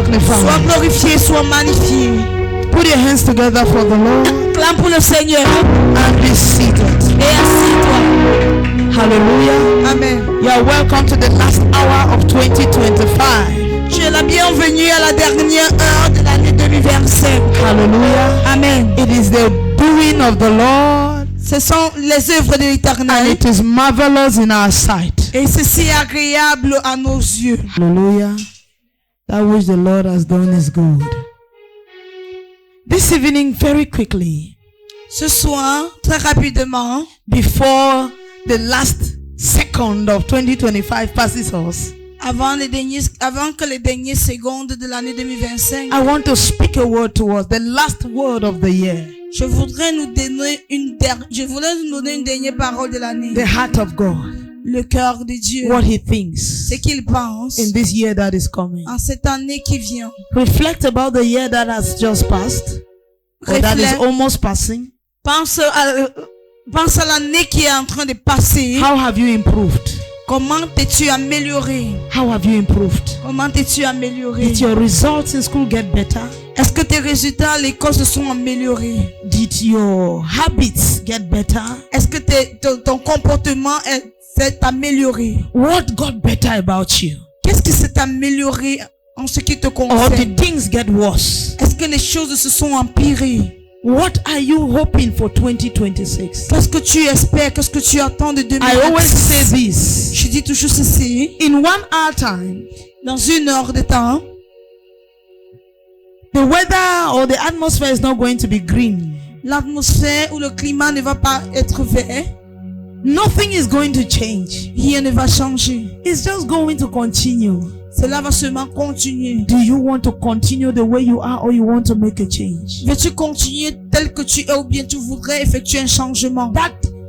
magnified. Sois glorifié, sois magnifié. Put your hands together for the Lord Clame pour le Seigneur and be seated. et assis-toi. Hallelujah. Amen. You are welcome to the last hour of 2025. Tu es la bienvenue à la dernière heure de l'année 2025. Hallelujah. Amen. It is the doing of the Lord, Ce sont les œuvres de and l'Éternel. it is marvelous in our sight. Et ceci est agréable à nos yeux. Hallelujah. That which the Lord has done is good. This evening, very quickly, Ce soir, très rapidement, before the last second of 2025 passes us, avant que les dernières secondes de l'année 2025, I want to speak a word to us, the last word of the year, je voulais nous donner une dernière parole de l'année. the heart of God, Le cœur de Dieu. what He thinks Ce qu'il pense in this year that is coming. en cette année qui vient. Reflect about the year that has just passed, or that is Reflète. almost passing. Pense à l'année qui est en train de passer. How have you improved? Comment t'es-tu amélioré? How have you improved? Comment t'es-tu amélioré? Did your results in school get better? Est-ce que tes résultats à l'école se sont améliorés? Did your habits get better? Est-ce que ton comportement s'est amélioré? What got better about you? Qu'est-ce qui s'est amélioré en ce qui te Or concerne? did things get worse? Est-ce que les choses se sont empirées? What are you hoping for 2026? Qu'est-ce que tu espères? Qu'est-ce que tu attends de I always say 2026? this. Je dis toujours ceci. In 1 hour time, Dans une heure de temps, the weather or the atmosphere is not going to be green. l'atmosphère ou le climat ne va pas être vert. Nothing is going to change. Rien ne va changer. It's just going to continue. Cela va seulement continuer. Do you want to continue the way you are, or you want to make a change? Veux-tu continuer tel que tu es ou bien tu voudrais effectuer un changement?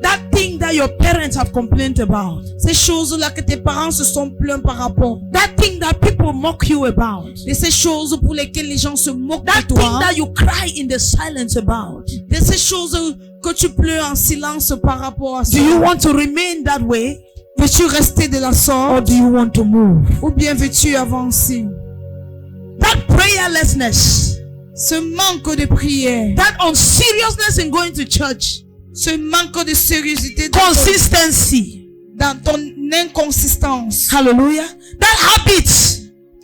That thing that your parents have complained about, Ces choses-là que tes parents se sont plaints par rapport. that thing that people mock you about, De ces choses pour lesquelles les gens se moquent that de thing toi. that you cry in the silence about. De ces choses que tu pleures en silence par rapport à ça. Do you want to remain that way, Veux-tu rester de la or sorte do you want to move? ou bien veux-tu avancer? That prayerlessness, Ce manque de prière, that unseriousness in going to church, ce manque de sérieuxité consistency, dans ton inconsistance, hallelujah, that habit,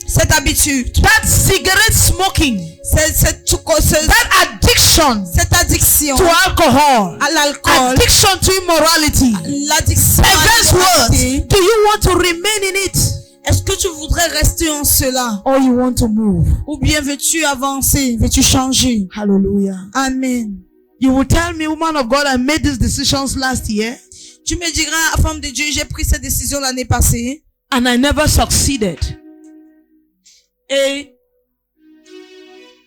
cette habitude, that cigarette smoking, cette that addiction addiction to alcohol, à l'alcool, addiction to immorality, l'addiction à perverse l'immoralité. words, do you want to remain in it, Est-ce que tu voudrais rester en cela? or you want to move? Ou bien veux-tu avancer? Veux-tu changer? Hallelujah. Amen. You will tell me, woman of God, I made these decisions last year Tu me diras, femme de Dieu, j'ai pris cette décision l'année passée and I never succeeded. et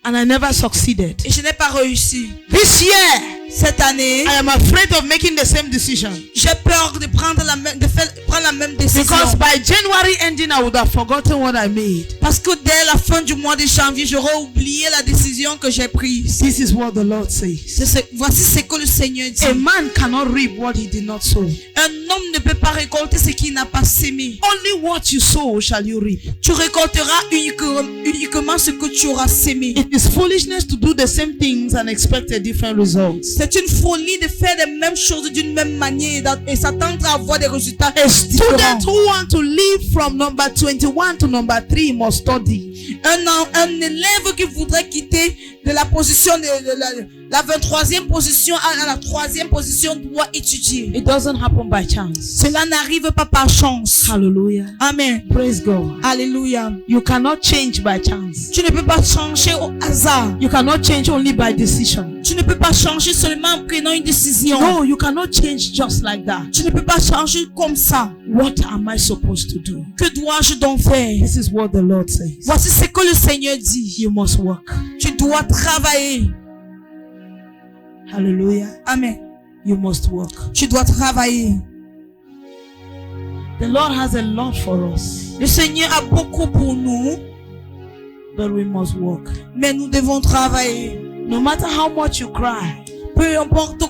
And I never succeeded. je n'ai pas réussi. This year, Cette année, I am afraid of making the same decision. j'ai peur de prendre la même décision. Because by January ending, I would have forgotten what I made. Parce que dès la fin du mois de janvier, j'aurais oublié la décision que j'ai prise. This is what the Lord says. Voici ce que le Seigneur dit. A man cannot reap what he did not sow. Un homme ne peut pas récolter ce qu'il n'a pas sémé. Only what you sow shall you reap. Tu récolteras uniquement ce que tu auras sémé. It is foolishness to do the same things and expect a different result. C'est une folie de faire les mêmes choses d'une même manière et s'attendre à avoir des résultats A student différents. who wants to live from number 21 to number 3 must study. Un élève qui voudrait quitter de la position de la 23e position à la 3e position doit étudier. It doesn't happen by chance. Cela n'arrive pas par chance. Hallelujah. Amen. Praise God. Alléluia. You cannot change by chance. Tu ne peux pas changer au hasard. You cannot change only by decision. Tu ne peux pas changer seulement en prenant une décision. No, you cannot change just like that. Tu ne peux pas changer comme ça. What am I supposed to do? Que dois-je donc faire? This is what the Lord says. Voici ce que le Seigneur dit. You must work. Tu dois travailler. Hallelujah. Amen. You must work. Tu dois travailler. The Lord has a lot for us, Le Seigneur a beaucoup pour nous, but we must work. mais nous devons travailler. No matter how much you cry Peu importe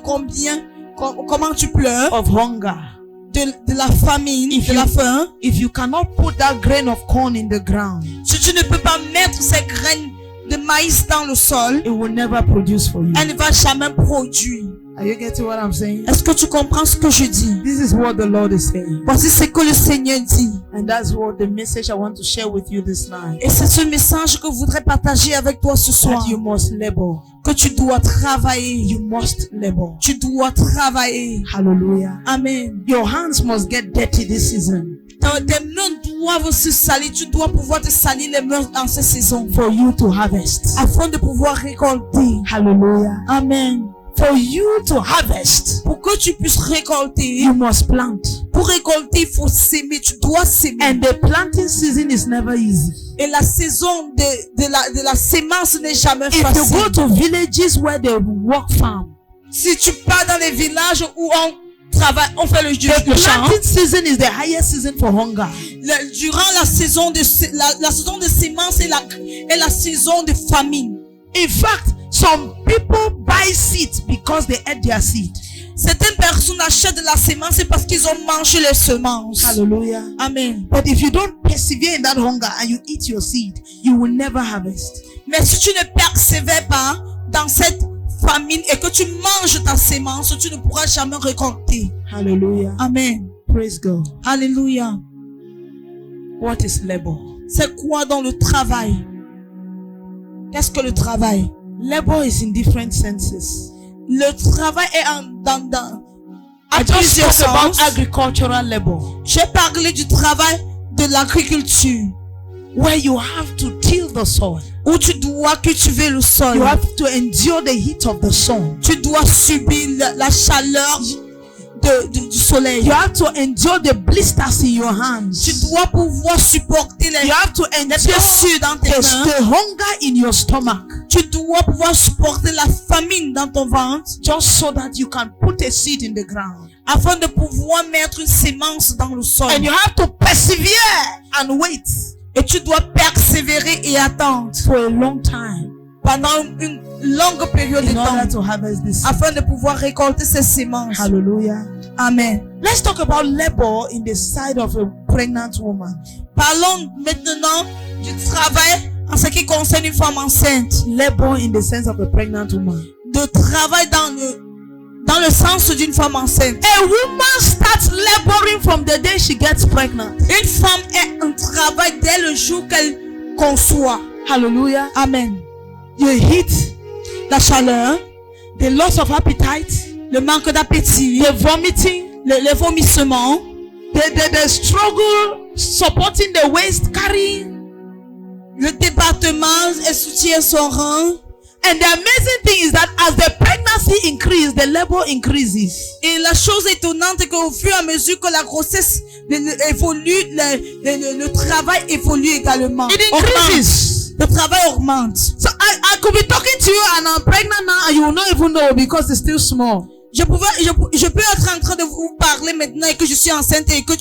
comment tu pleures of hunger, de la famine, If de you- la faim, If you cannot put that grain of corn in the ground, si tu ne peux pas mettre ces graines de maïs dans le sol, it will never produce for you. elle ne va jamais produire. Are you getting what I'm saying? Est-ce que tu comprends ce que je dis? This is what the Lord is saying. Voici ce que le Seigneur dit. And that's what the message I want to share with you this night. Et c'est ce message que je voudrais partager avec toi ce soir. That you must labor. Que tu dois travailler. You must labor. Tu dois travailler. Hallelujah. Amen. Your hands must get dirty this season Tes mains doivent se salir. Tu dois pouvoir te salir les mains dans cette saison. for you to harvest. Afin de pouvoir récolter. Hallelujah. Amen. For you to harvest, Pour que tu puisses récolter. you must plant. Pour récolter, il faut s'aimer. Tu dois s'aimer. And the planting season is never easy. Et la saison de la sémence n'est jamais If you go facile. to villages where they work farm, Si tu pars dans les villages où on travaille, on fait le the champ, planting season is the highest season for hunger. durant la saison de la saison de sémence et la saison de famine. In fact, some people buy seeds because they ate their seed. Certaines personnes achètent de la sémence parce qu'ils ont mangé les semences. Hallelujah. Amen. But if you don't persevere in that hunger and you eat your seed, you will never harvest. Mais si tu ne persévères pas dans cette famine et que tu manges ta sémence, tu ne pourras jamais récolter. Hallelujah. Amen. Praise God. Alléluia. What is labor? C'est quoi dans le travail? Qu'est-ce que le travail? Labor is in different senses. Le travail est dans I just plusieurs spoke about sens. agricultural labor, J'ai parlé du travail de l'agriculture where you have to till the soil. où tu dois cultiver le sol. You have to endure the heat of the sun. Tu dois subir la chaleur du soleil. You have to endure the blisters in your hands. Tu dois pouvoir supporter You have to les endure blessures dans tes mains. the hunger in your stomach, Tu dois pouvoir supporter la famine dans ton ventre just so that you can put a seed in the ground. afin de pouvoir mettre une sémence dans le sol. And you have to persevere and wait Et tu dois persévérer et attendre for a long time pendant une longue période de in order temps to harvest this seed. afin de pouvoir récolter ces semences. Hallelujah. Amen. Let's talk about labor in the side of a pregnant woman. Parlons maintenant du travail en ce qui concerne une femme enceinte. Labor in the sense of a pregnant woman. De travail dans le sens d'une femme enceinte. A woman starts laboring from the day she gets pregnant. Une femme est un travail dès le jour qu'elle conçoit. Hallelujah. Amen. The heat, La chaleur, the loss of appetite, le manque d'appétit, the vomiting, les vomissements, the struggle supporting the waist, carrying. le département et soutient son rang. And the amazing thing is that as the pregnancy increases, the labor increases. Et la chose étonnante est qu'au fur et à mesure que la grossesse évolue, le travail évolue également. It Augmente. increases. Le travail augmente. So I could be talking to you and I'm pregnant now and you will not even know because it's still small. Je peux être en train de vous parler maintenant et que je suis enceinte et que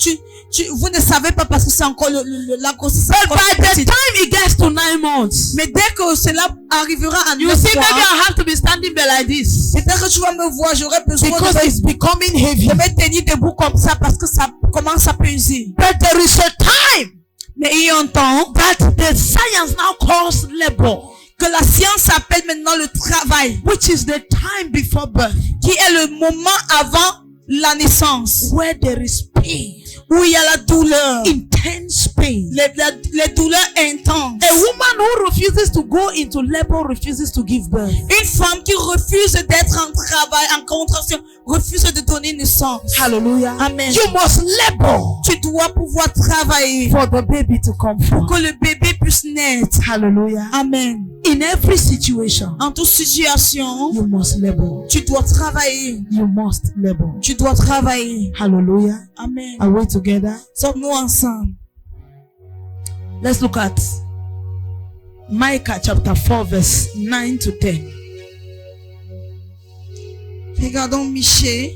vous ne savez pas parce que c'est encore la grossesse. But by the time it gets to 9 months, Mais dès que cela arrivera à you 9 see, maybe mois, I have to be standing there like this peut-être que tu vas me voir, j'aurai besoin because it's becoming heavy. je vais tenir debout comme ça parce que ça commence à peser. But there is a time Mais il y a un temps that the science now calls labor, que la science appelle maintenant le travail, which is the time before birth, qui est le moment avant la naissance, where there is pain, où il y a la douleur, intense pain. les douleurs intenses. A woman who refuses to go into labor refuses to give birth. Une femme qui refuse d'être en travail, en contraction, refuse de donner naissance. Hallelujah. Amen. You must labor Tu dois pouvoir travailler for the baby to come pour forth. que le bébé puisse naître. Hallelujah. Amen. In every situation, En toute situation, you must labor. tu dois travailler. You must labor. Tu dois travailler. Hallelujah. Amen. Are we together? Sommes-nous ensemble? Let's look at Micah chapter 4 verse 9 to 10. Regardons Michée,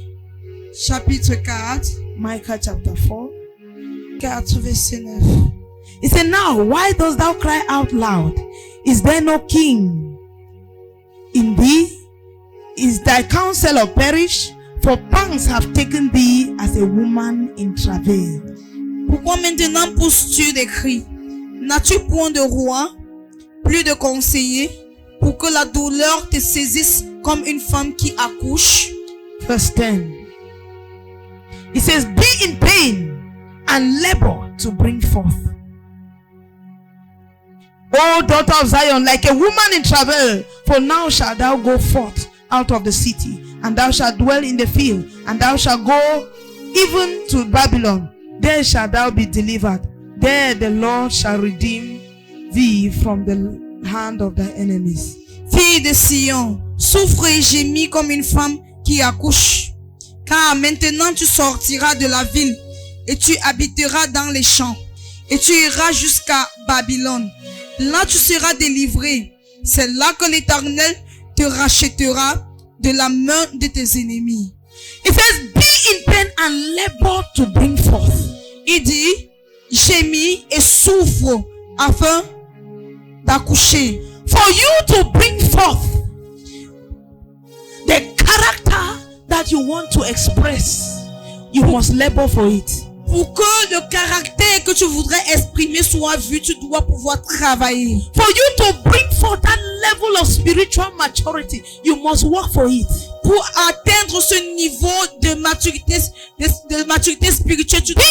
chapitre 4, Micah chapter 4. 4, verset 9. He said, now why dost thou cry out loud? Is there no king in thee? Is thy counsel perished? For pangs have taken thee as a woman in travail. Pourquoi maintenant pousses-tu des cris? N'as-tu point de roi, plus de conseiller, pour que la douleur te saisisse comme une femme qui accouche? Verse 10. It says, be in pain and labor to bring forth. O daughter of Zion, like a woman in travail, for now shalt thou go forth out of the city, and thou shalt dwell in the field, and thou shalt go even to Babylon. There shalt thou be delivered. There the Lord shall redeem thee from the hand of thy enemies. Fille de Sion, souffre et gémis comme une femme qui accouche. Car maintenant tu sortiras de la ville, et tu habiteras dans les champs, et tu iras jusqu'à Babylone. Là tu seras délivré. C'est là que l'Éternel te rachètera de la main de tes ennemis. It says, be in pain and labor to bring forth. Il dit, gémis et souffre afin d'accoucher. For you to bring forth the character that you want to express, you must labor for it. Pour que le caractère que tu voudrais exprimer soit vu, tu dois pouvoir travailler. For you to bring forth that level of spiritual maturity, you must work for it. Pour atteindre ce niveau de maturité spirituelle, tu dois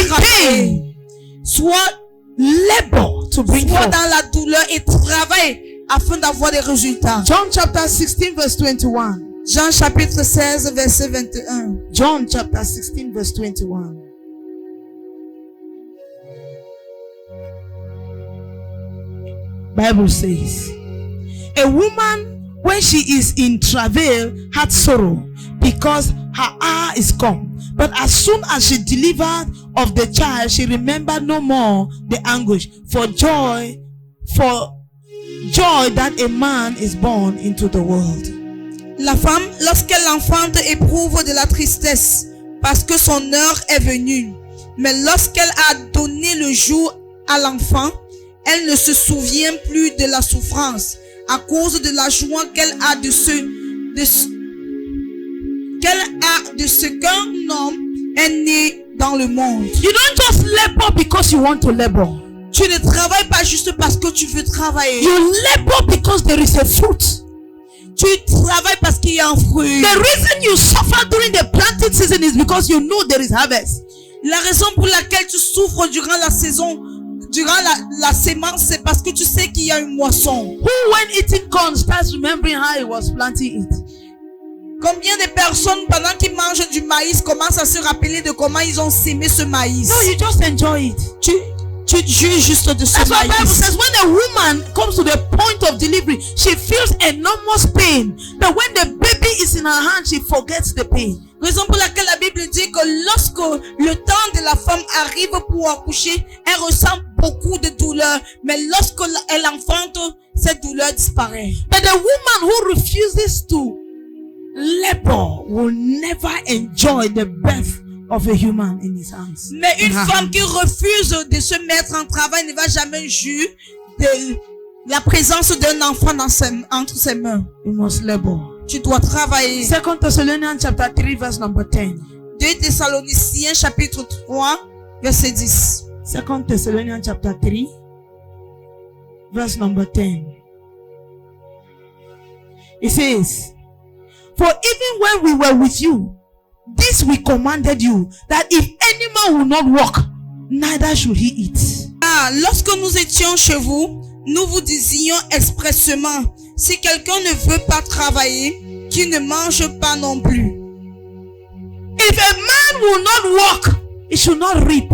travailler. Soit labor to bring Soit forth. dans la douleur et travailler afin d'avoir des résultats. John chapter 16 verse 21. Jean chapitre 16 verset 21. John chapter 16 verse 21. Bible says, a woman when she is in travail had sorrow because her hour is come. But as soon as she delivered of the child, she remembered no more the anguish for joy that a man is born into the world. La femme, lorsqu'elle enfante, éprouve de la tristesse parce que son heure est venue. Mais lorsqu'elle a donné le jour à l'enfant, elle ne se souvient plus de la souffrance à cause de la joie qu'elle a de ce qu'un homme est né dans le monde. You don't just labor because you want to labor. Tu ne travailles pas juste parce que tu veux travailler. You labor because there is a fruit. Tu travailles parce qu'il y a un fruit. The reason you suffer during the planting season is because you know there is harvest. La raison pour laquelle tu souffres durant la saison, durant la sémence, c'est parce que tu sais qu'il y a une moisson. Who when eating corn starts remembering how he was planting it? Combien de personnes pendant qu'ils mangent du maïs commencent à se rappeler de comment ils ont sémé ce maïs? No, you just enjoy it. Tu juges juste de ce That's why the Bible maïs. says when a woman comes to the point of delivery, she feels enormous pain. But when the baby is in her hand, she forgets the pain. Raison pour laquelle la Bible dit que lorsque le temps de la femme arrive pour accoucher, elle ressent beaucoup de douleur. Mais lorsque elle enfante, cette douleur disparaît. But the woman who refuses to labor will never enjoy the birth of a human in his hands. Mais une In her femme hands. qui refuse de se mettre en travail ne va jamais jouir de la présence d'un enfant entre ses mains. You must labor. Tu dois travailler. 2 Thessalonians chapter 3 verse number 10. 2 Thessaloniciens chapitre 3 verset 10. 2 Thessalonians chapter 3 verse number 10. It says, for even when we were with you, this we commanded you, that if any man will not work, neither should he eat. Ah, lorsque nous étions chez vous, nous vous disions expressément, si quelqu'un ne veut pas travailler, qu'il ne mange pas non plus. If a man will not work, he should not reap.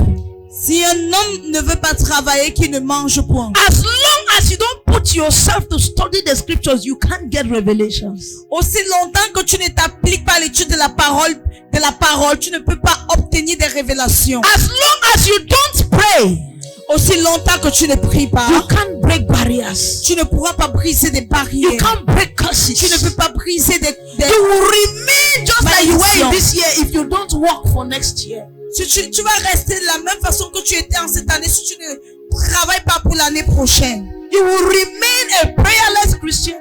Si un homme ne veut pas travailler, qu'il ne mange point. As long as you don't put yourself to study the scriptures, you can't get revelations. Aussi longtemps que tu ne t'appliques pas à l'étude de la parole, tu ne peux pas obtenir des révélations. As long as you don't pray, Aussi longtemps que tu ne pries pas, you can't break barriers. tu ne pourras pas briser des barrières. You can't break curses. Tu ne peux pas briser des You will remain just like you were in malédictions. this year if you don't work for next year. Tu vas rester de la même façon que tu étais en cette année si tu ne travailles pas pour l'année prochaine. You will remain a prayerless Christian.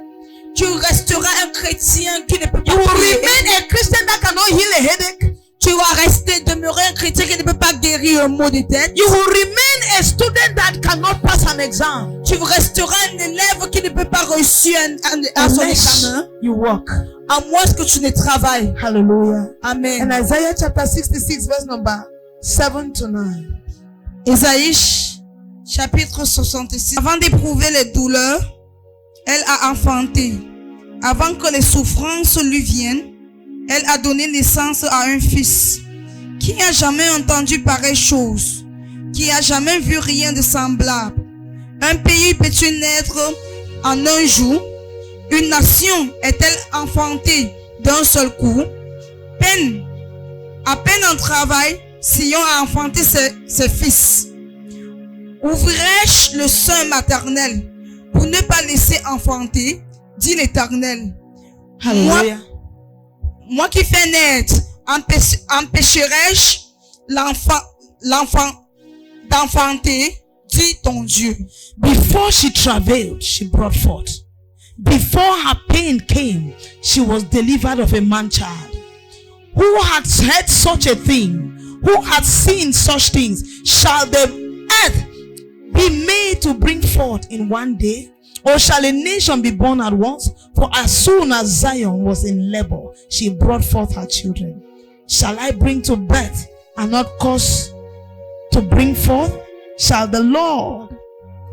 Tu resteras un chrétien qui ne peut pas You will prier. remain a Christian that cannot heal a headache. Tu vas demeurer un chrétien qui ne peut pas guérir un mot de tête. You will remain a student that cannot pass an exam. Tu resteras un élève qui ne peut pas réussir son Unless examen. you work. À moins que tu ne travailles. Hallelujah. Amen. In Isaiah chapter 66 verse number 7 to 9. Ésaïe chapitre 66. Avant d'éprouver les douleurs, elle a enfanté. Avant que les souffrances lui viennent, elle a donné naissance à un fils. Qui n'a jamais entendu pareille chose? Qui n'a jamais vu rien de semblable? Un pays peut-il naître en un jour? Une nation est-elle enfantée d'un seul coup? À peine en travail, Sion a enfanté ses fils. Ouvrirai-je le sein maternel pour ne pas laisser enfanter, dit l'Éternel. Hallelujah. Moi qui fais naître, empêcherai-je l'enfant d'enfanter, dit ton Dieu. Before she travailed, she brought forth. Before her pain came, she was delivered of a man-child. Who had heard such a thing? Who had seen such things? Shall the earth be made to bring forth in one day? Or shall a nation be born at once? For as soon as Zion was in labor, she brought forth her children. Shall I bring to birth and not cause to bring forth? Shall the Lord,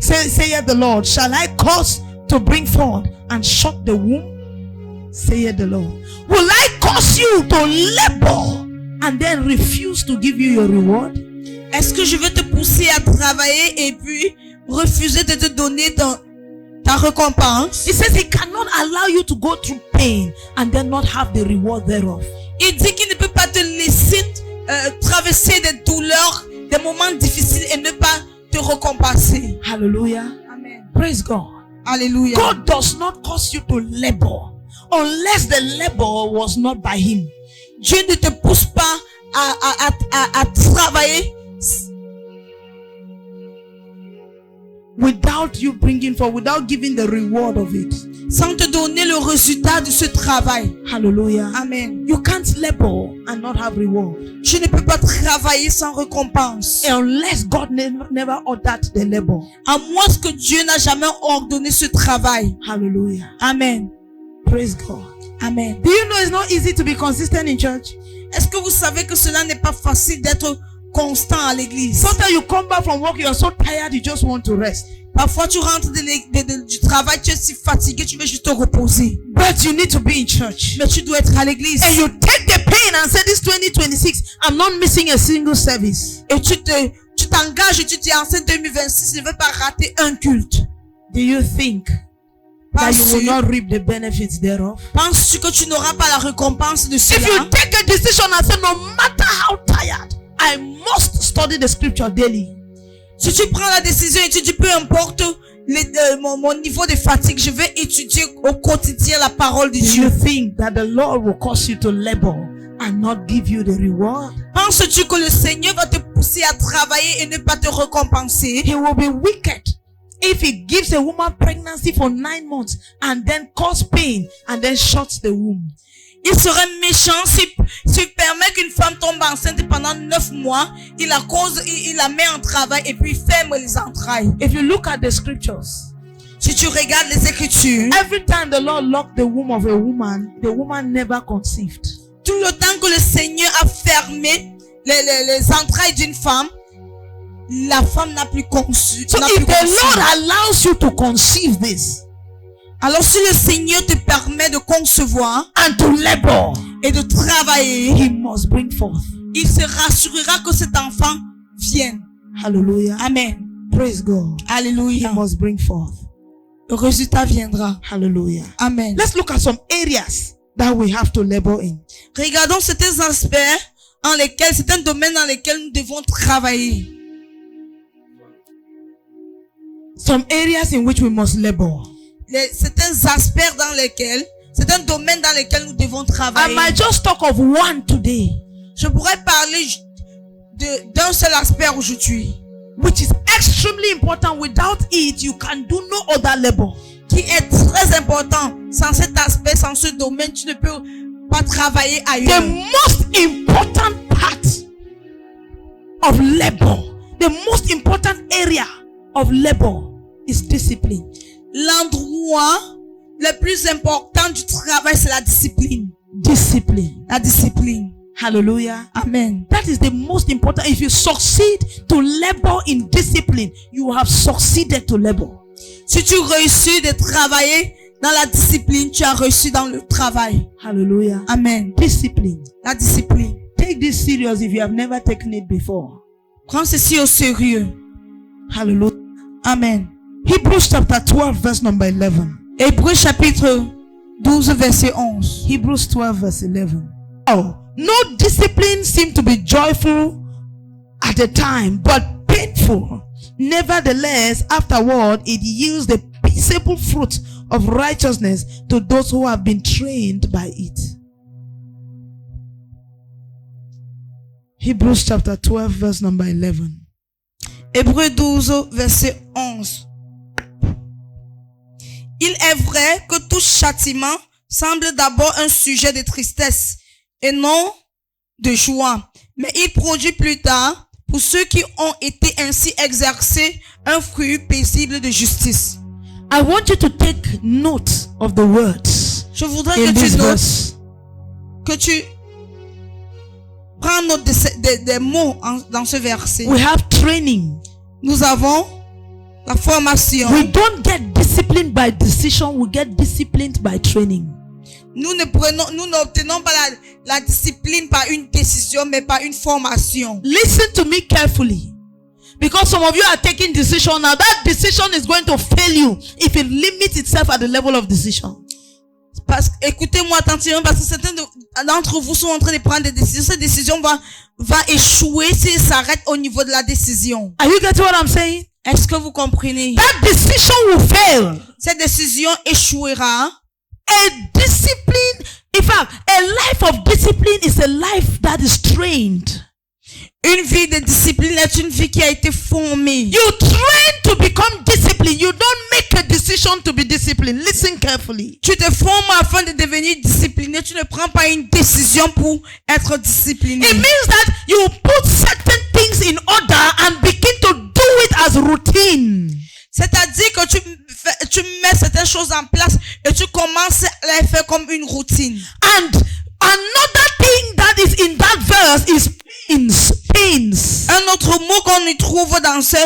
saith the Lord, shall I cause to bring forth and shut the womb? Saith the Lord. Will I cause you to labor and then refuse to give you your reward? Est-ce que je vais te pousser à travailler et puis refuser de te donner ta récompense? He says he cannot allow you to go through pain and then not have the reward thereof. Il dit qu'il ne peut pas te laisser traverser des douleurs, des moments difficiles et ne pas te récompenser. Hallelujah. Amen. Praise God. Alléluia. God does not cause you to labor unless the labor was not by him. Dieu ne te pousse pas à travailler without you bringing forth, without giving the reward of it. sans te donner le résultat de ce travail. Hallelujah. Amen. You can't labor and not have reward. Tu ne peux pas travailler sans récompense. Unless God never ordered the labor. À moins que Dieu n'a jamais ordonné ce travail. Hallelujah. Amen. Praise God. Amen. Do you know it's not easy to be consistent in church? Est-ce que vous savez que cela n'est pas facile d'être constant à l'église? Sometimes you come back from work, you are so tired, you just want to rest. Parfois tu rentres du travail, tu es si fatigué, tu veux juste te reposer. But you need to be in church. Mais tu dois être à l'église. And you take the pain and say, this 2026, I'm not missing a single service. Et tu t'engages et tu dis en cette 2026, je ne vais pas rater un culte. Do you think that you will not reap the benefits thereof? Penses-tu que tu n'auras pas la récompense de cela? If you take a decision and say, no matter how tired, I must study the scripture daily. Si tu prends la décision et tu dis peu importe mon niveau de fatigue, je vais étudier au quotidien la parole de Do Dieu. you think that the Lord will cause you to labor and not give you the reward? Penses-tu que le Seigneur va te pousser à travailler et ne pas te récompenser? He will be wicked if he gives a woman pregnancy for 9 months and then cause pain and then shuts the womb. Il serait méchant s'il permet qu'une femme tombe enceinte pendant 9 mois, il la met en travail et puis ferme les entrailles. If you look at the scriptures, Si tu regardes les Écritures, every time the Lord locked the womb of a woman, the woman never conceived. tout le temps que le Seigneur a fermé les entrailles d'une femme, la femme n'a plus conçu. So if the Lord allows you to conceive this Alors si le Seigneur te permet de concevoir and to labor, et de travailler, he must bring forth. il se rassurera que cet enfant vienne. Hallelujah. Amen. Praise God. He Alléluia. must bring forth. Le résultat viendra. Hallelujah. Amen. Let's look at some areas that we have to labor in. Regardons certains aspects certains domaines dans lesquels nous devons travailler. Some areas in which we must labor. Certains domaines dans lesquels nous devons I travailler. might just talk of one today, Je pourrais parler d'un seul aspect aujourd'hui, which is extremely important. Without it, you can do no other labor. qui est très important. Sans cet aspect, sans ce domaine, tu ne peux pas travailler The ailleurs. most important part of labor, the most important area of labor is discipline. L'endroit le plus important du travail, c'est la discipline. Discipline. La discipline. Hallelujah. Amen. That is the most important. If you succeed to labor in discipline, you have succeeded to labor. Si tu réussis de travailler dans la discipline, tu as réussi dans le travail. Hallelujah. Amen. Discipline. La discipline. Take this serious if you have never taken it before. Prends ceci au sérieux. Hallelujah. Amen. Hebrews chapter 12 verse number 11. Hébreux chapitre 12 verset 11. Hebrews 12 verse 11. Oh, no discipline seemed to be joyful at the time, but painful. Nevertheless, afterward, it yields the peaceable fruit of righteousness to those who have been trained by it. Hebrews chapter 12 verse number 11. Hébreux 12 verset 11. Il est vrai que tout châtiment semble d'abord un sujet de tristesse et non de joie, mais il produit plus tard, pour ceux qui ont été ainsi exercés, un fruit paisible de justice. I want you to take note of the words Je voudrais in que this tu notes, verse. que tu prends note des mots dans ce verset. We have training. Nous avons la formation. We don't get disciplined by decision, we get disciplined by training. Nous n'obtenons pas la discipline par une décision, mais par une formation. Listen to me carefully. Because some of you are taking decision now. That decision is going to fail you if it limits itself at the level of decision. Écoutez-moi attentivement, parce que certains d'entre vous sont en train de prendre des décisions. Cette décision va échouer s'il s'arrête au niveau de la décision. Are you getting what I'm saying? Est-ce que vous comprenez? That decision will fail. Cette décision échouera. A discipline, in fact, a life of discipline is a life that is trained. Une vie de discipline est une vie qui a été formée. You train to become disciplined. You don't make a decision to be disciplined. Listen carefully. Tu te formes afin de devenir discipliné. Tu ne prends pas une décision pour être discipliné. It means that you put certain things in order and begin to do it as routine. C'est-à-dire que tu mets certaines choses en place et tu commences à les faire comme une routine. And another thing that is in that verse is pains. Un autre mot qu'on y trouve dans ce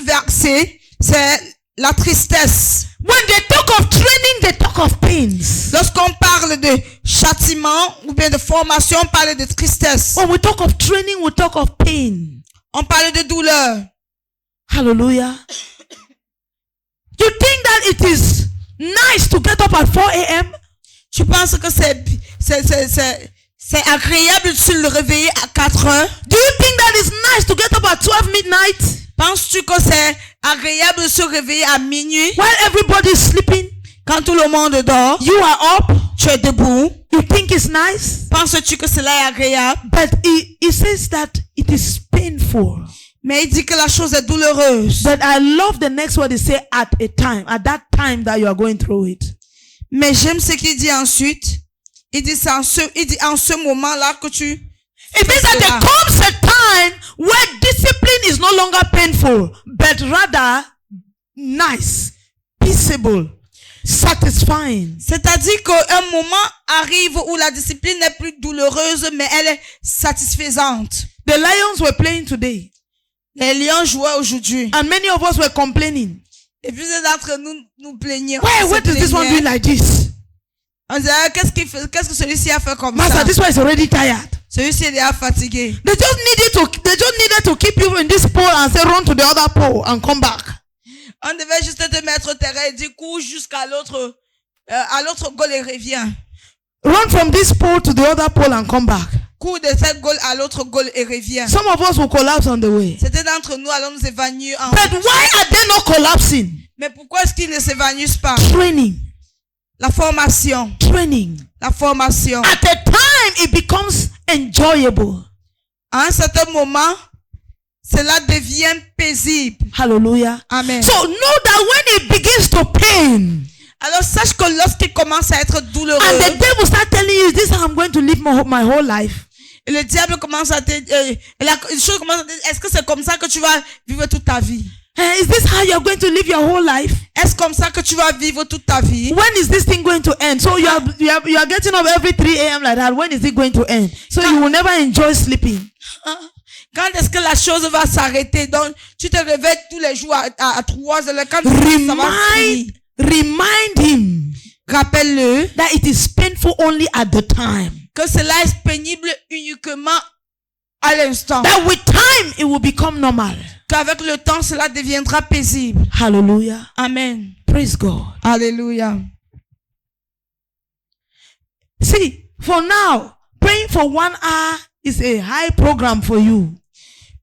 verset, c'est la tristesse. When they talk of training, they talk of pains. Lorsqu'on parle de châtiment ou bien de formation, on parle de tristesse. When we talk of training, we talk of pain. On parle de douleur. Hallelujah. You think that it is nice to get up at 4 a.m.? Tu penses que c'est agréable de se réveiller à 4 heures? Do you think that it's nice to get up at 12 midnight? Penses-tu que c'est agréable de se réveiller à minuit? While everybody is sleeping? Quand tout le monde dort, You are up? tu es debout. You think it's nice? Penses-tu que cela est agréable? But it says that it is painful. Mais il dit que la chose est douloureuse. But I love the next word. It say at that time that you are going through it. Mais j'aime ce qu'il dit ensuite. Il dit en ce moment-là que tu... It means that there comes a time where discipline is no longer painful, but rather nice, peaceable, satisfying. C'est-à-dire qu'un moment arrive où la discipline n'est plus douloureuse, mais elle est satisfaisante. The Lions were playing today. Les lions jouaient aujourd'hui. And many of us were complaining. Et plusieurs d'entre nous nous plaignions. What is this one doing like this? On disait, qu'est-ce que celui-ci a fait comme Master, ça? this one is already tired. Celui-ci est déjà fatigué. They just needed to keep you in this pole and say run to the other pole and come back. On devait juste te mettre au terrain et dire cours jusqu'à l'autre goal et reviens. Run from this pole to the other pole and come back. Cours de cette goal à l'autre goal et reviens. Some of us will collapse on the way. Certains d'entre nous allons nous évanouir en But why are they not collapsing? Mais pourquoi est-ce qu'ils ne s'évanouissent pas? Training. La formation. Training. La formation. At a time, it becomes enjoyable. À un certain moment, cela devient paisible. Hallelujah. Amen. So know that when it begins to pain, Alors sache que lorsqu'il commence à être douloureux, and the devil start telling you, this is how I'm going to live my whole life. et le diable commence à te est-ce que c'est comme ça que tu vas vivre toute ta vie? Is this how you're going to live your whole life? Est-ce comme ça que tu vas vivre toute ta vie? When is this thing going to end? So you are getting up every 3 a.m. like that. When is it going to end? So you will never enjoy sleeping. Quand est-ce que la chose va s'arrêter? Donc, tu te réveilles tous les jours à 3 heures. Quand ça va finir? Remind him. Rappelle-le That it is painful only at the time. que cela est pénible uniquement à l'instant. That with time it will become normal. Qu'avec le temps, cela deviendra paisible. Hallelujah. Amen. Praise God. Alléluia. See, for now, praying for 1 hour is a high program for you.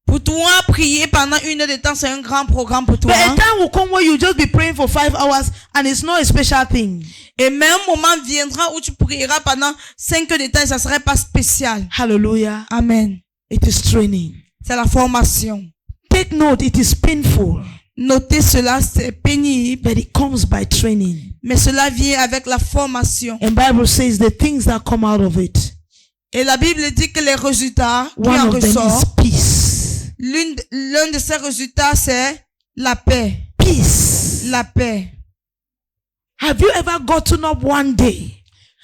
Pour toi, prier pendant 1 heure de temps, c'est un grand programme pour toi. But a time will come where you just be praying for 5 hours and it's not a special thing. Et même un moment viendra où tu prieras pendant 5 heures de temps et ça serait pas spécial. Hallelujah. Amen. It is training. C'est la formation. Take note, it is painful. Notez cela, c'est pénible. But it comes by training. Mais cela vient avec la formation. And Bible says the things that come out of it, Et la Bible dit que les résultats qui one en of them is ressortent, peace. l'un de ces résultats, c'est la paix. Peace. La paix. Have you ever gotten up one day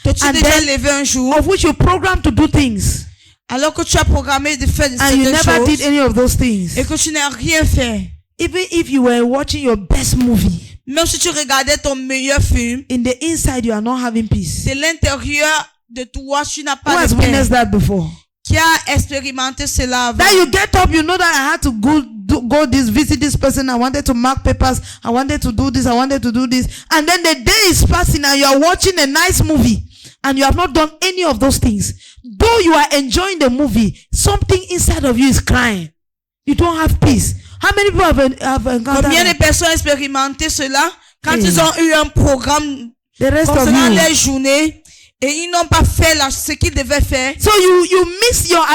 T'es-tu And déjà then- levé un jour, of which you programmed to do things alors que tu as programmé de faire and you certaines never did choses, any of those things? et que tu n'as rien fait? Even if you were watching your best movie, Même si tu regardais ton meilleur film, in the inside you are not having peace. de l'intérieur de toi, tu n'as Who pas has de paix. witnessed that before? Qui a expérimenté cela avant? That you get up, you know that I had to go visit this person. I wanted to mark papers. I wanted to do this. I wanted to do this. And then the day is passing and you are watching a nice movie and you have not done any of those things. Though you are enjoying the movie, something inside of you is crying. You don't have peace. How many people have encountered Combien de that? personnes ont expérimenté cela quand Mm. ils ont eu un programme The rest of concernant you. leur journée et ils n'ont pas fait ce qu'ils devaient faire? So you miss your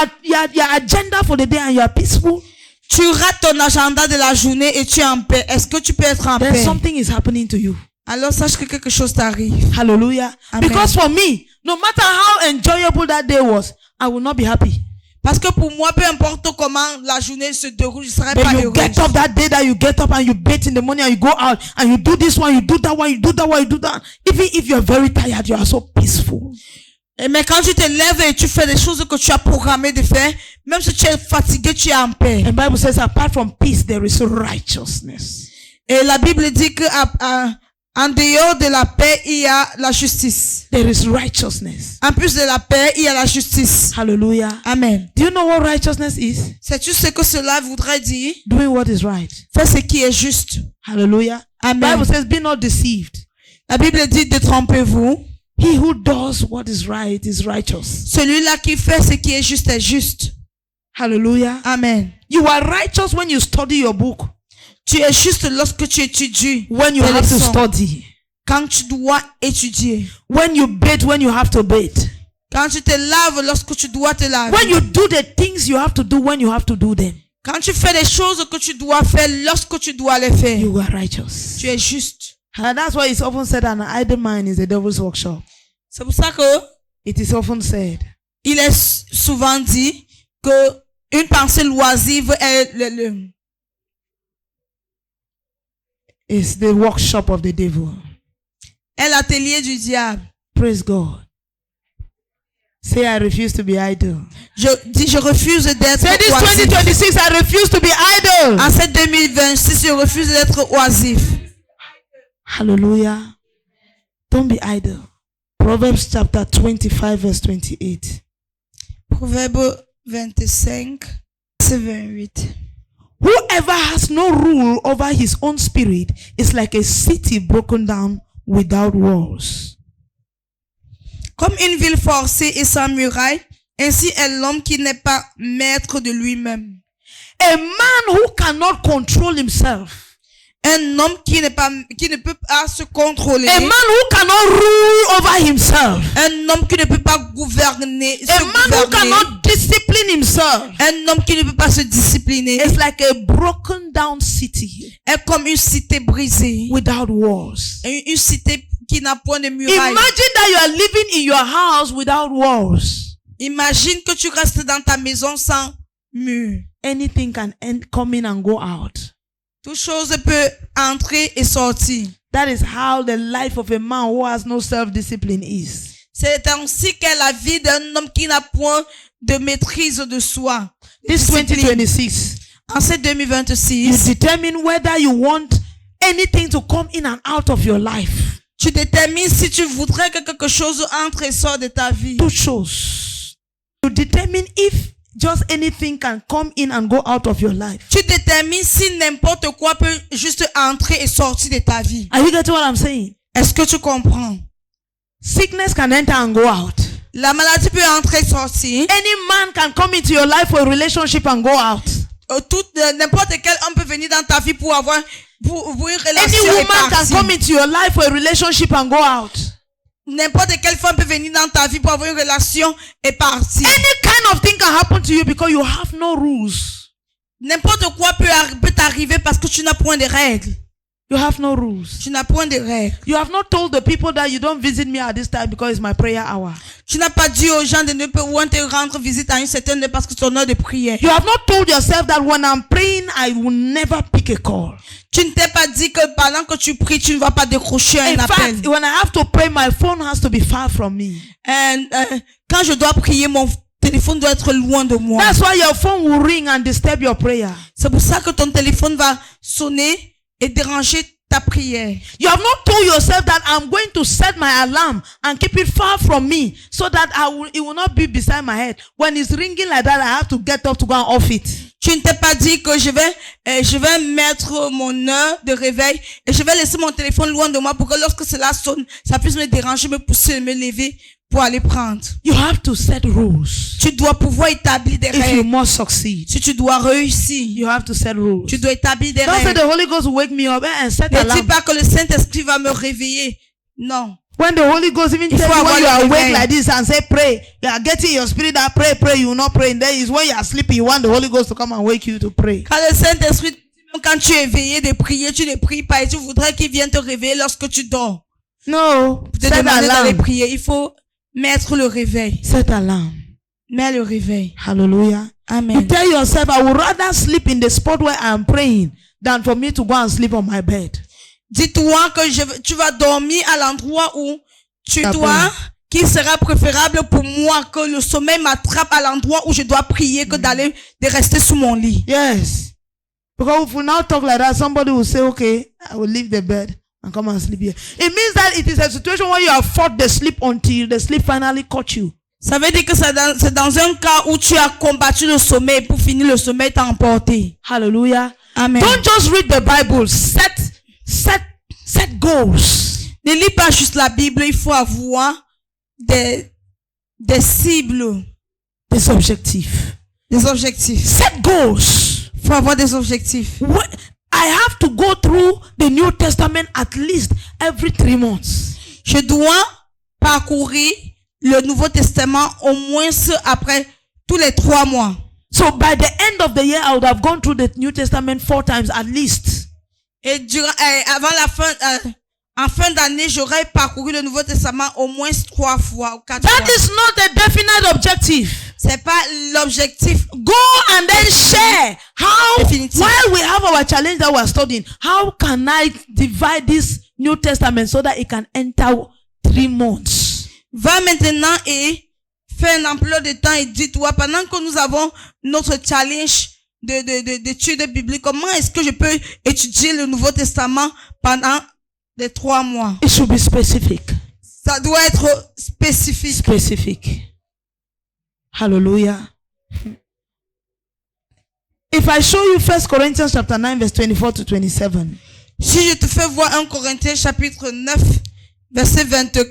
agenda for the day and you are peaceful. Tu rates ton agenda de la journée et tu es en paix. Est-ce que tu peux être en Then paix? something is happening to you. Alors sache que quelque chose t'arrive. Hallelujah. Amen. Because for me, no matter how enjoyable that day was, I will not be happy. Parce que pour moi, peu importe comment la journée se déroule, je ne serai But pas you get up heureuse. that day that you get up and you bathe in the morning and you go out and you do this one, you do that one, you do that one, you do that. Even if you're very tired, you are so peaceful. Mais quand tu te lèves et tu fais des choses que tu as programmé de faire, même si tu es fatigué, tu es en paix. And Bible says apart from peace, there is righteousness. Et la Bible dit que en dehors de la paix, il y a la justice. There is righteousness. En plus de la paix, il y a la justice. Hallelujah. Amen. Do you know what righteousness is? Sais-tu ce que cela voudrait dire? Doing what is right. Fais ce qui est juste. Hallelujah. Amen. Bible says be not deceived. La Bible dit détrompez-vous. He who does what is right is righteous. Celui-là qui fait ce qui est juste est juste. Hallelujah. Amen. You are righteous when you study your book. Tu es juste lorsque tu étudies. When you tes have to leçons. study. Quand tu dois étudier. When you bathe, when you have to bathe. Quand tu te laves lorsque tu dois te laver. When you do the things you have to do when you have to do them. Quand tu fais des choses que tu dois faire lorsque tu dois les faire. You are righteous. Tu es juste. And that's why it's often said an idle mind is the devil's workshop. C'est pour ça que It is often said. il est souvent dit que une pensée loisive est It's the workshop of the devil. est l'atelier du diable. Praise God. Say I refuse to be idle. Je refuse d'être Say this oisif. 2026, I refuse to be idle. En cette 2026, je refuse d'être oisif. Hallelujah. Don't be idle. Proverbs chapter 25 verse 28. Proverbe 25, verset 28. Whoever has no rule over his own spirit is like a city broken down without walls. Comme une ville forcée et sans muraille, ainsi est l'homme qui n'est pas maître de lui-même. A man who cannot control himself. Un homme qui ne peut pas se contrôler. A man who cannot rule over himself. Un homme qui ne peut pas gouverner. A man who cannot discipline himself. serve Un homme qui ne peut pas se discipliner is like a broken down city est comme une cité brisée. without walls. Une cité qui n'a point de muraille. Imagine that you are living in your house without walls. Imagine que tu restes dans ta maison sans mur. Anything can come in and go out. Toute chose peut entrer et sortir. That is how the life of a man who has no self-discipline is. C'est ainsi qu'est la vie d'un homme qui n'a point de maîtrise de soi. This Discipline. 2026, En ce you 2026, determine whether you want anything to come in and out of your life. tu détermines si tu voudrais que quelque chose entre et sorte de ta vie. Two shows. You determine if just anything can come in and go out of your life. Tu détermines si n'importe quoi peut juste entrer et sortir de ta vie. Are you getting what I'm saying? Est-ce que tu comprends? Sickness can enter and go out. La maladie peut entrer et sortir. Any man can come into your life for a relationship and go out. N'importe quel homme peut venir dans ta vie pour avoir pour une Any relation et woman can partir. come into your life for a relationship and go out. N'importe quelle femme peut venir dans ta vie pour avoir une relation et partir. Any kind of thing can happen to you because you have no rules. N'importe quoi peut t'arriver parce que tu n'as point de règles. You have no rules. Tu n'as point de règles. You have not told the people that you don't visit me at this time because it's my prayer hour. Tu n'as pas dit aux gens de ne pas te rendre visite à une certaine heure parce que c'est ton heure de prière. You have not told yourself that when I'm praying, I will never pick a call. Tu ne t'es pas dit que pendant que tu pries, tu ne vas pas décrocher un In appel. fact, when I have to pray, my phone has to be far from me. Quand je dois prier, mon téléphone doit être loin de moi. That's why your phone will ring and disturb your prayer. C'est pour ça que ton téléphone va sonner et déranger ta prière. You have not told yourself that I'm going to set my alarm and keep it far from me so that it will not be beside my head. When it's ringing like that, I have to get up to go and off it. Tu ne t'es pas dit que je vais mettre mon heure de réveil et je vais laisser mon téléphone loin de moi pour que lorsque cela sonne, ça puisse me déranger, me pousser, me lever pour aller prendre. You have to set rules. Tu dois pouvoir établir des If you règles. must succeed, Si tu dois réussir, you have to set rules. tu dois établir des Don't say règles. the Holy Ghost will wake me up and set Ne dis alarm. pas que le Saint-Esprit va me réveiller. Non. When the Holy Ghost even Il tell faut you when avoir you are le awake réveil. like this and say pray, you are getting your spirit that pray, you will not pray. And then it's when you are sleeping, you want the Holy Ghost to come and wake you to pray. Quand le Saint-Esprit, même quand tu es éveillé de prier, tu ne pries pas et tu voudrais qu'il vienne te réveiller lorsque tu dors. No, Pour te set demander d'aller alarm. prier, il faut mettre le réveil. Set alarm. Mets le réveil. Hallelujah. You Amen. tell yourself, I would rather sleep in the spot where I am praying than for me to go and sleep on my bed. Dis-toi que tu vas dormir à l'endroit où tu Amen. dois, qu'il sera préférable pour moi que le sommeil m'attrape à l'endroit où je dois prier que de rester sous mon lit. Yes. Because if we now talk like that, somebody will say, okay, I will leave the bed and come and sleep here. It means that it is a situation where you have fought the sleep until the sleep finally caught you. Ça veut dire que c'est dans un cas où tu as combattu le sommeil pour finir le sommeil t'a emporté. Hallelujah. Amen. Don't just read the Bible. Set goals. Ne lis pas juste la Bible, il faut avoir des cibles, Des objectifs. des objectifs. Set goals. Il faut avoir des objectifs. I have to go through the New Testament at least every 3 months. Je dois parcourir le Nouveau Testament au moins après tous les 3 mois. So by the end of the year, I would have gone through the New Testament 4 times at least. Et avant la fin, en fin d'année, j'aurais parcouru le Nouveau Testament au moins 3 fois ou 4 fois. That is not a definite objective. C'est pas l'objectif. Go and then share how, Definitive. while we have our challenge that we are studying, how can I divide this New Testament so that it can enter 3 months? Va maintenant et fais un emploi de temps et dis-toi, pendant que nous avons notre challenge d'études bibliques, comment est-ce que je peux étudier le Nouveau Testament pendant les 3 mois? It should be specific. Ça doit être spécifique. Specific. Hallelujah. If I show you 1 Corinthians chapter 9 verse 24 to 27. Si je te fais voir 1 Corinthiens chapitre 9, verset 24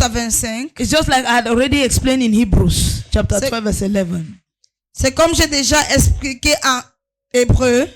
à 25, It's just like I had already explained in Hebrews chapter 12 verse 11. c'est comme j'ai déjà expliqué en Hébreu,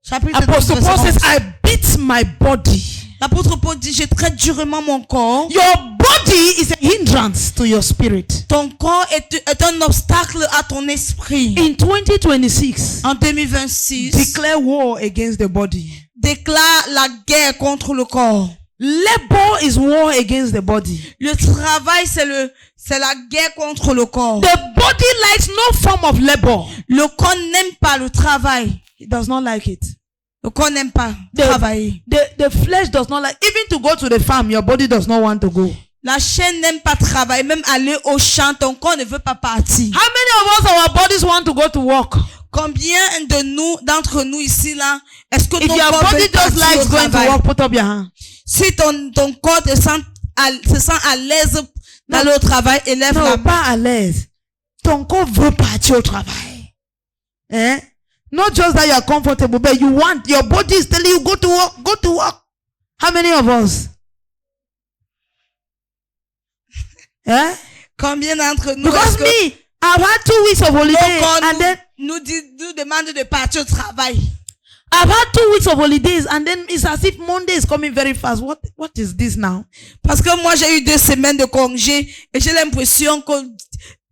chapitre 12, Apostle verset Paul 11. says, I beat my body. L'apôtre Paul dit, je traite durement mon corps. Your body is a hindrance to your spirit. Ton corps est un obstacle à ton esprit. In 2026, En 2026, declare war against the body. déclare la guerre contre le corps. Labor is war against the body. Le travail, c'est la guerre contre le corps. The body likes no form of labor. Le corps n'aime pas le travail. It does not like it. Le corps n'aime pas travailler. The flesh does not like, even to go to the farm, your body does not want to go. La chair n'aime pas travailler. Même aller au champ, ton corps ne veut pas partir. How many of us, our bodies want to go to work? Combien d'entre nous ici, là, est-ce que If ton your corps body veut just partir likes au going to travail? work, put up your hand. Si ton corps se sent à l'aise d'aller au travail, élève la Non, main. pas à l'aise. Ton corps veut partir au travail. Eh? Not just that you are comfortable, but you want, your body is telling you, go to work, go to work. How many of us? Eh? Combien d'entre nous Because est-ce que me, I've had 2 weeks of holiday, nos corps and then nous demande de partir au travail? I've had 2 weeks of holidays, and then it's as if Monday is coming very fast. What is this now? Parce que moi, j'ai eu 2 semaines de congé et j'ai l'impression que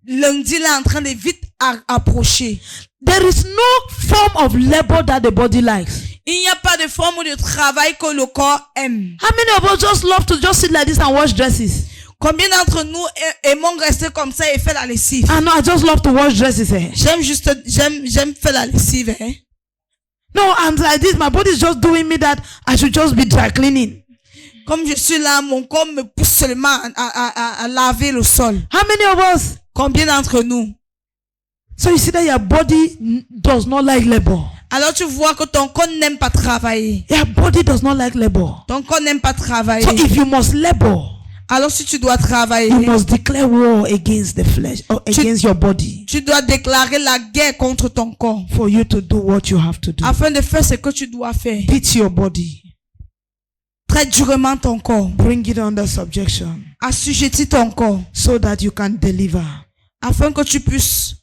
lundi là est en train de vite approcher. There is no form of labor that the body likes. Il n'y a pas de forme de travail que le corps aime. How many of us just love to just sit like this and wash dresses? Combien d'entre nous aimons rester comme ça et faire la lessive? I know, I just love to wash dresses. Eh? J'aime faire la lessive. Hein? No, I'm like this. My body is just doing me that I should just be dry cleaning. Comme je suis là, mon corps me pousse seulement à laver le sol. How many of us? Combien d'entre nous? So you see that your body does not like labor. Alors tu vois que ton corps n'aime pas travailler. Your body does not like labor. Ton corps n'aime pas travailler. So if you must labor, Alors si tu dois travailler, you must declare war against the flesh or against your body tu dois déclarer la guerre contre ton corps. for you to do what you have to do. Afin de faire ce que tu dois faire. Beat your body. Traite durement ton corps. Bring it under subjection Assujettis ton corps. so that you can deliver. Afin que tu puisses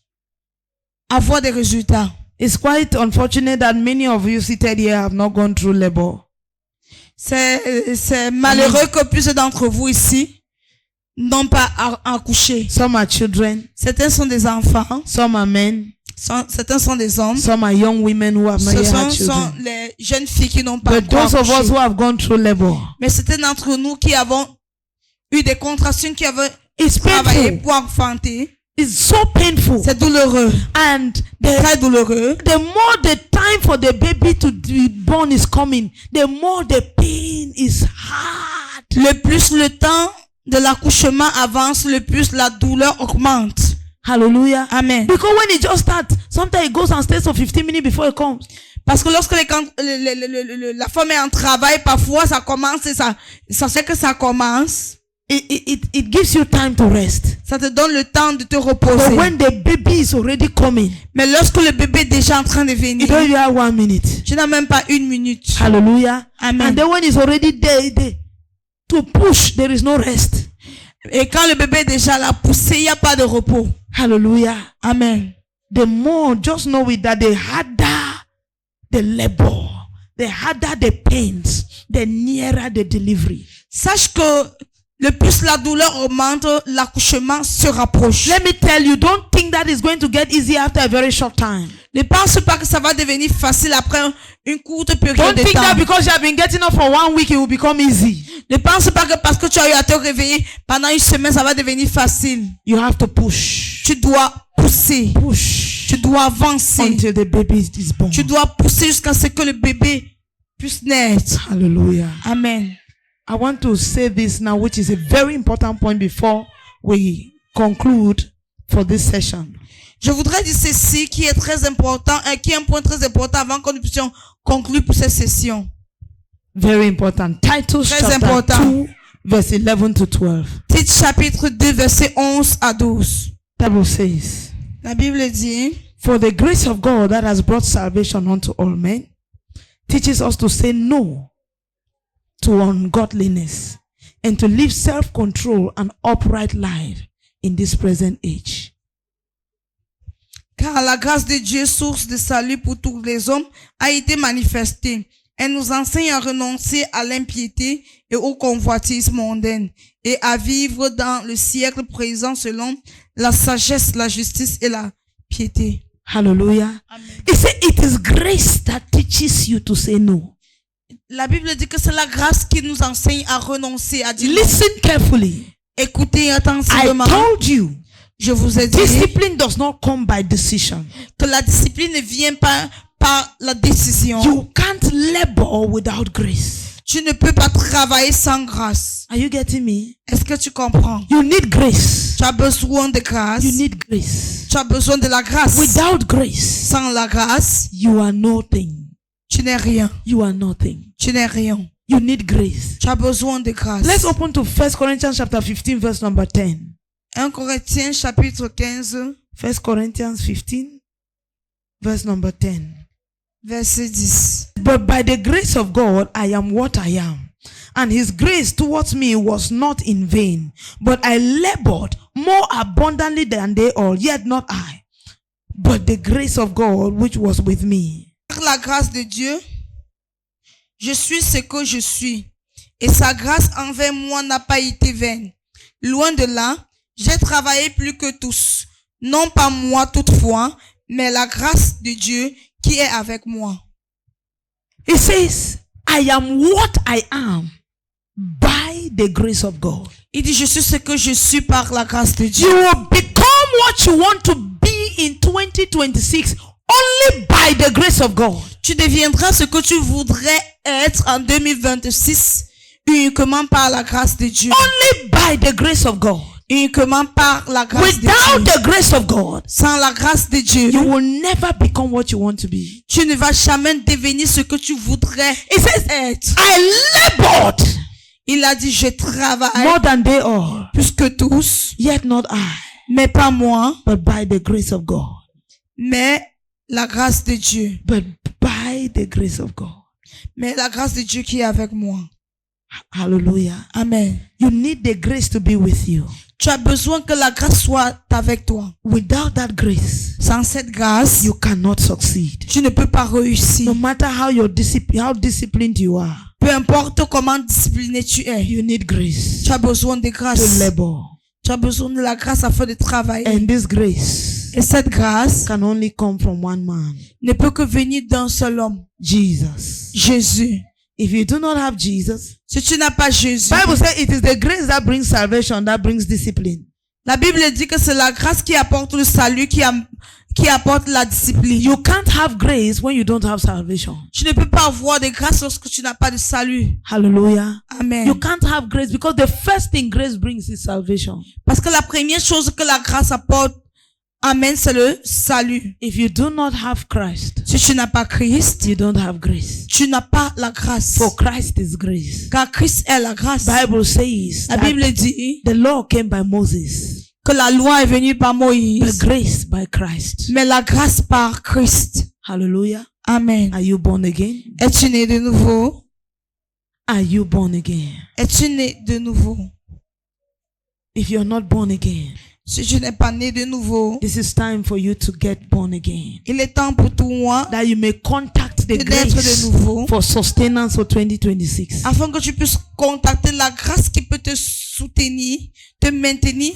avoir des résultats. It's quite unfortunate that many of you seated here have not gone through labor. C'est malheureux que plusieurs d'entre vous ici n'ont pas accouché. Some are children, Certains sont des enfants, some are men, certains sont des hommes. some are young women who have not Ce yet had sont children. les jeunes filles qui n'ont pas But encore those of us accouché. who have gone through labor, Mais certains d'entre nous qui avons eu des contractions, qui avaient it's travaillé painful. pour enfanter, It's so painful. c'est douloureux. And Très douloureux. the more the time for the baby to be born is coming, the more the pain is hard. Le plus le temps de l'accouchement avance, le plus la douleur augmente. Hallelujah. Amen. Because when it just starts, sometimes it goes and stays for 15 minutes before it comes. Parce que lorsque la femme est en travail, parfois ça commence et ça fait que ça commence. It gives you time to rest. Ça te donne le temps de te But reposer. when the baby is already coming, Mais lorsque le bébé est déjà en train de you venir, don't even have 1 minute. tu n'as même pas 1 minute. Hallelujah. Amen. And then when it's already there, to push, there is no rest. Et quand le bébé est déjà là poussé, il n'y a pas de repos. Hallelujah. Amen. The more, just know it that the harder the labor, the harder the pains, the nearer the delivery. Sache que le plus la douleur augmente, l'accouchement se rapproche. Let me tell you, don't think that is going to get easy after a very short time. Ne pense pas que ça va devenir facile après une courte période Don't de think that temps. because you have been getting up for 1 week, it will become easy. Ne pense pas que parce que tu as eu à te réveiller pendant 1 semaine, ça va devenir facile. You have to push. Tu dois pousser. Push Tu dois avancer. until the baby is born. Tu dois pousser jusqu'à ce que le bébé puisse naître. Hallelujah. Amen. I want to say this now, which is a very important point before we conclude for this session. Je voudrais dire ceci qui est très important, qui est un point très important avant que nous puissions conclure pour cette session. Very important. Titus Très chapter important. 2, verse 11 to 12. Tite chapitre 2, verset 11 à 12. Bible says, La Bible dit, for the grace of God that has brought salvation unto all men teaches us to say no to ungodliness and to live self-control and upright life in this present age. car la grâce de Dieu, source de salut pour tous les hommes, a été manifestée. Elle nous enseigne à renoncer à l'impiété et aux convoitises mondaines et à vivre dans le siècle présent selon la sagesse, la justice et la piété. Hallelujah. Amen. He said it is grace that teaches you to say no. La Bible dit que c'est la grâce qui nous enseigne à renoncer, à dire non. Listen carefully. Écoutez I attentivement. told you, Je vous ai dit discipline does not come by decision. que la discipline ne vient pas par la décision. You can't labor without grace. Tu ne peux pas travailler sans grâce. Are you getting me? Est-ce que tu comprends? You need grace. Tu as besoin de grâce. You need grace. Tu as besoin de la grâce. Without grace, Sans la grâce, you are nothing. tu n'es rien. You are nothing. Tu n'es rien. You need grace. Tu as besoin de grâce. Let's open to 1 Corinthians chapter 15 verse number 10. 1 Corinthiens chapitre 15, 1 Corinthians 15 verse number 10. verset 10. But by the grace of God, I am what I am. And his grace towards me was not in vain. But I labored more abundantly than they all, yet not I, but the grace of God which was with me. Par la grâce de Dieu, je suis ce que je suis. Et sa grâce envers moi n'a pas été vaine. Loin de là, j'ai travaillé plus que tous. Non pas moi toutefois, mais la grâce de Dieu qui est avec moi. He says, I am what I am by the grace of God. Il dit, je suis ce que je suis par la grâce de You Dieu. will become what you want to be in 2026 only by the grace of God. Tu deviendras ce que tu voudrais être en 2026 uniquement par la grâce de Dieu. Only by the grace of God. Uniquement par la grâce de Without Dieu. the grace of God, Sans la grâce de Dieu, you will never become what you want to be. tu ne vas jamais devenir ce que tu voudrais It says, être. I labored Il a dit, je travaille more than they all, plus que tous, yet not I, mais pas moi, but by the grace of God. mais la grâce de Dieu. But by the grace of God. Mais la grâce de Dieu qui est avec moi. Hallelujah. Amen. You need the grace to be with you. Tu as besoin que la grâce soit avec toi. Without that grace, Sans cette grâce, you cannot succeed. tu ne peux pas réussir. No matter how disciplined you are, Peu importe comment discipliné tu es, you need grace tu as besoin de to grâce. labor. Tu as besoin de la grâce afin de travailler. And this grace Et cette grâce can only come from one man, ne peut que venir d'un seul homme, Jesus. Jésus. If you do not have Jesus, Si tu n'as pas Jésus, Bible says it is the grace that brings salvation, that brings discipline. la Bible dit que c'est la grâce qui apporte le salut, qui apporte la discipline. You can't have grace when you don't have salvation. Tu ne peux pas avoir de grâce lorsque tu n'as pas de salut. Hallelujah. Amen. You can't have grace because the first thing grace brings is salvation. Parce que la première chose que la grâce apporte, amen, c'est le salut. If you do not have Christ, Si tu n'as pas Christ, you don't have grace. tu n'as pas la grâce. For Christ is grace. Car Christ est la grâce. Bible says La that Bible dit the law came by Moses, que la loi est venue par but Moïse, grace by Christ. mais la grâce par Christ. Hallelujah. Amen. Are you born again? Es-tu né de nouveau? Are you born again? Es-tu né de nouveau? If you're not born again, Si tu n'es pas né de nouveau, this is time for you to get born again. il est temps pour toi That you may contact the de naître de grace nouveau, for sustenance for 2026. afin que tu puisses contacter la grâce qui peut te soutenir, te maintenir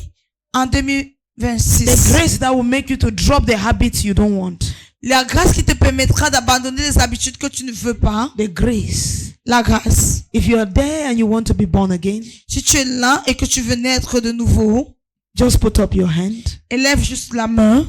en 2026. The grace that will make you to drop the habits you don't want. La grâce qui te permettra d'abandonner les habitudes que tu ne veux pas. The grace. La grâce. If you are there and you want to be born again, Si tu es là et que tu veux naître de nouveau, just put up your hand. élève juste la main.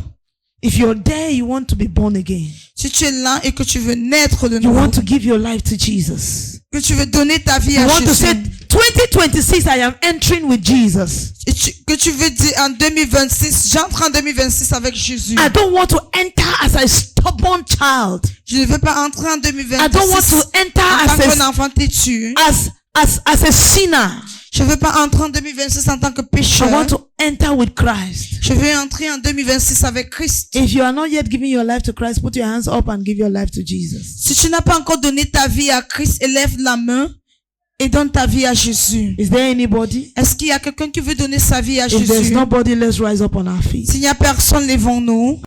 If you're there, you want to be born again. Si tu es là et que tu veux naître de You nouveau, want to give your life to Jesus. que tu veux donner ta vie You à want to say, Jésus, 2026, I am entering with Jesus. et que tu veux dire en 2026, j'entre en 2026 avec Jésus. I don't want to enter as a stubborn child. Je ne veux pas entrer en I don't want 2026 to enter en tant qu'un as enfant têtu. a sinner. Je veux pas entrer en 2026 en tant que I pécheur. want to enter with Christ. Je veux entrer en 2026 avec Christ. If you are not yet giving your life to Christ, put your hands up and give your life to Jesus. Si tu n'as pas encore donné ta vie à Christ, élève la main et donne ta vie à Jésus. Is there anybody? Est-ce qu'il y a quelqu'un qui veut donner sa vie à If there's Jésus? nobody, let's rise up on our feet. S'il n'y a personne, levons-nous.